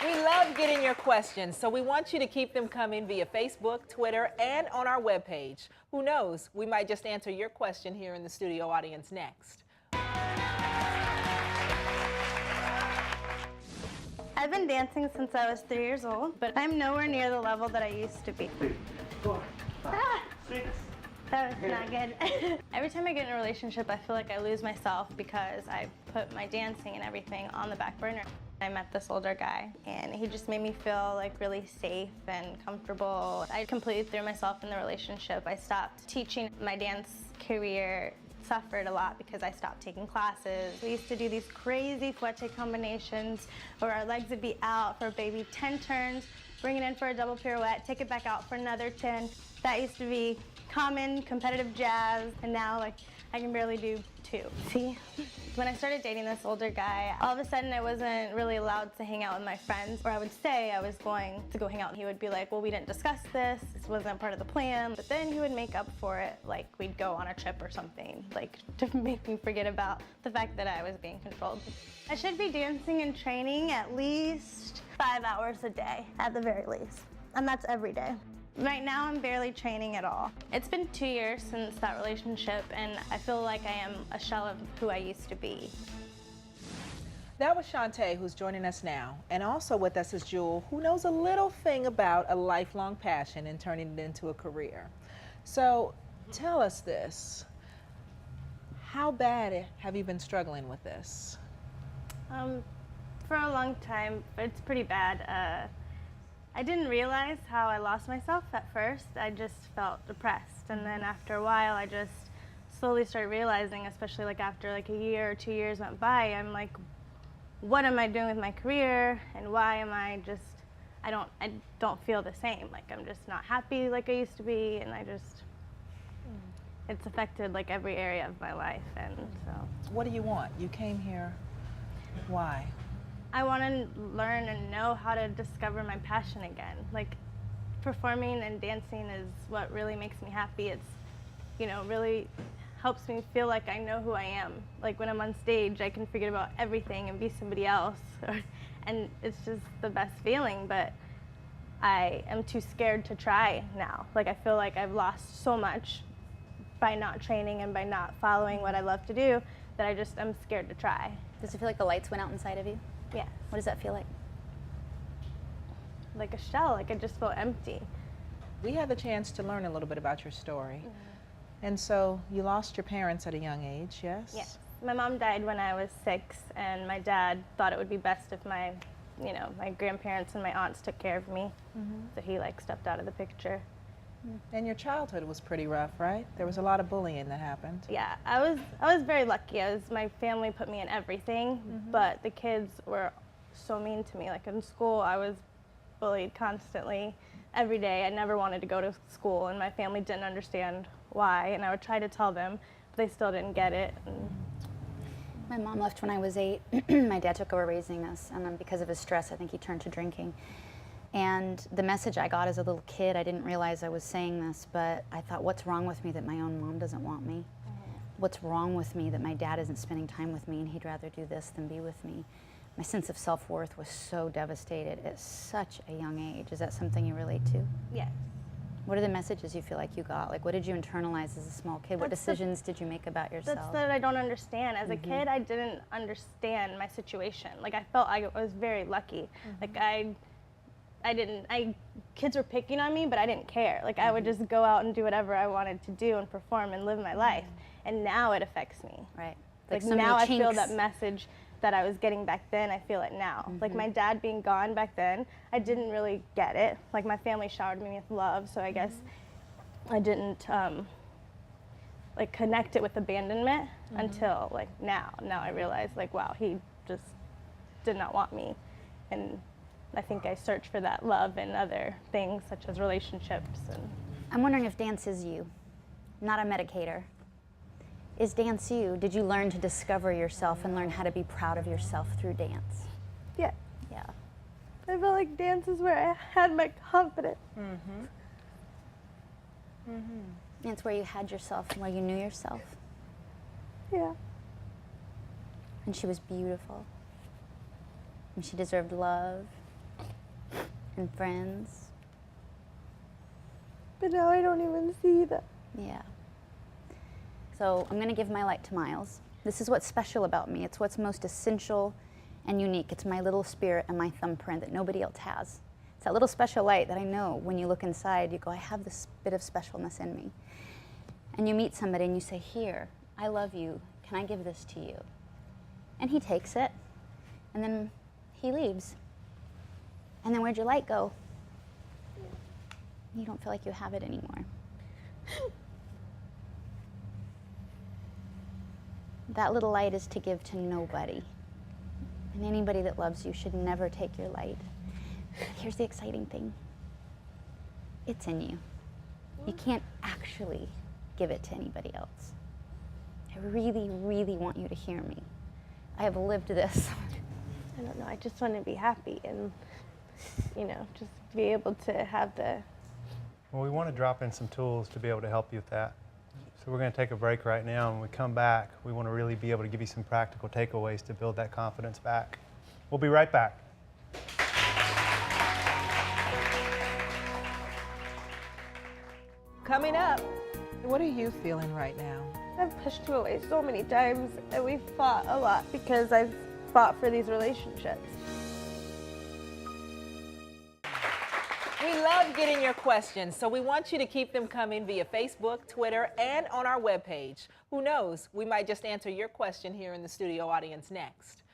We love getting your questions, so we want you to keep them coming via Facebook, Twitter, and on our webpage. Who knows, we might just answer your question here in the studio audience next. I've been dancing since I was 3 years old, but I'm nowhere near the level that I used to be. 3, 4, 5, 6. That was not good. Every time I get in a relationship, I feel like I lose myself because I put my dancing and everything on the back burner. I met this older guy, and he just made me feel like really safe and comfortable. I completely threw myself in the relationship. I stopped teaching. My dance career suffered a lot because I stopped taking classes. We used to do these crazy fouette combinations where our legs would be out for maybe 10 turns, bring it in for a double pirouette, take it back out for another 10. That used to be common competitive jazz, and now like I can barely do 2. See? When I started dating this older guy, all of a sudden I wasn't really allowed to hang out with my friends, or I would say I was going to go hang out. He would be like, well, we didn't discuss this wasn't part of the plan, but then he would make up for it, like we'd go on a trip or something, like to make me forget about the fact that I was being controlled. I should be dancing and training at least 5 hours a day, at the very least, and that's every day. Right now, I'm barely training at all. It's been 2 years since that relationship, and I feel like I am a shell of who I used to be. That was Shanta, who's joining us now. And also with us is Jewel, who knows a little thing about a lifelong passion and turning it into a career. So tell us this. How bad have you been struggling with this? For a long time, but it's pretty bad. I didn't realize how I lost myself at first. I just felt depressed, and then after a while I just slowly started realizing, especially like after like a year or 2 years went by, I'm like, what am I doing with my career, and why am I just, I don't feel the same. Like I'm just not happy like I used to be, and it's affected like every area of my life. And so what do you want? You came here, why? I want to learn and know how to discover my passion again. Like, performing and dancing is what really makes me happy. It's, you know, really helps me feel like I know who I am. Like when I'm on stage, I can forget about everything and be somebody else. And it's just the best feeling, but I am too scared to try now. Like I feel like I've lost so much by not training and by not following what I love to do that I'm scared to try. Does it feel like the lights went out inside of you? Yeah. What does that feel like? Like a shell, like I just feel empty. We had the chance to learn a little bit about your story. And so you lost your parents at a young age, yes? Yes. My mom died when I was 6, and my dad thought it would be best if my grandparents and my aunts took care of me. So he like stepped out of the picture. And your childhood was pretty rough, right? There was a lot of bullying that happened. Yeah, I was very lucky. My family put me in everything, but the kids were so mean to me. Like in school, I was bullied constantly, every day. I never wanted to go to school, and my family didn't understand why, and I would try to tell them, but they still didn't get it. My mom left when I was 8. My dad took over raising us, and then because of his stress, I think he turned to drinking. And the message I got as a little kid, I didn't realize I was saying this, but I thought, what's wrong with me that my own mom doesn't want me? What's wrong with me that my dad isn't spending time with me and he'd rather do this than be with me? My sense of self-worth was so devastated at such a young age. Is that something you relate to? Yes. What are the messages you feel like you got? Like, what did you internalize as a small kid? What decisions did you make about yourself? That's that I don't understand. As a kid, I didn't understand my situation. Like, I felt I was very lucky. Like, kids were picking on me, but I didn't care. Like, I would just go out and do whatever I wanted to do and perform and live my life. And now it affects me. Right. Like now I feel that message that I was getting back then, I feel it now. Like my dad being gone back then, I didn't really get it. Like my family showered me with love, so I guess I didn't like connect it with abandonment until like now. Now I realize like, wow, he just did not want me. And I think I search for that love in other things such as relationships. And I'm wondering if dance is you, not a medicator. Is dance you? Did you learn to discover yourself and learn how to be proud of yourself through dance? yeah, Yeah. I feel like dance is where I had my confidence. It's where you had yourself and where you knew yourself. Yeah. And she was beautiful. And she deserved love and friends. But now I don't even see that. Yeah. So I'm going to give my light to Miles. This is what's special about me. It's what's most essential and unique. It's my little spirit and my thumbprint that nobody else has. It's that little special light that I know when you look inside, you go, I have this bit of specialness in me. And you meet somebody and you say, here, I love you. Can I give this to you? And he takes it, and then he leaves. And then where'd your light go? You don't feel like you have it anymore. That little light is to give to nobody. And anybody that loves you should never take your light. But here's the exciting thing. It's in you. You can't actually give it to anybody else. I really, really want you to hear me. I have lived this. I don't know, I just want to be happy and, you know, just be able to have the... Well, we want to drop in some tools to be able to help you with that. So we're going to take a break right now, and when we come back, we want to really be able to give you some practical takeaways to build that confidence back. We'll be right back. Coming up, what are you feeling right now? I've pushed him away so many times, and we've fought a lot because I've fought for these relationships. We love getting your questions, so we want you to keep them coming via Facebook, Twitter, and on our webpage. Who knows, we might just answer your question here in the studio audience next.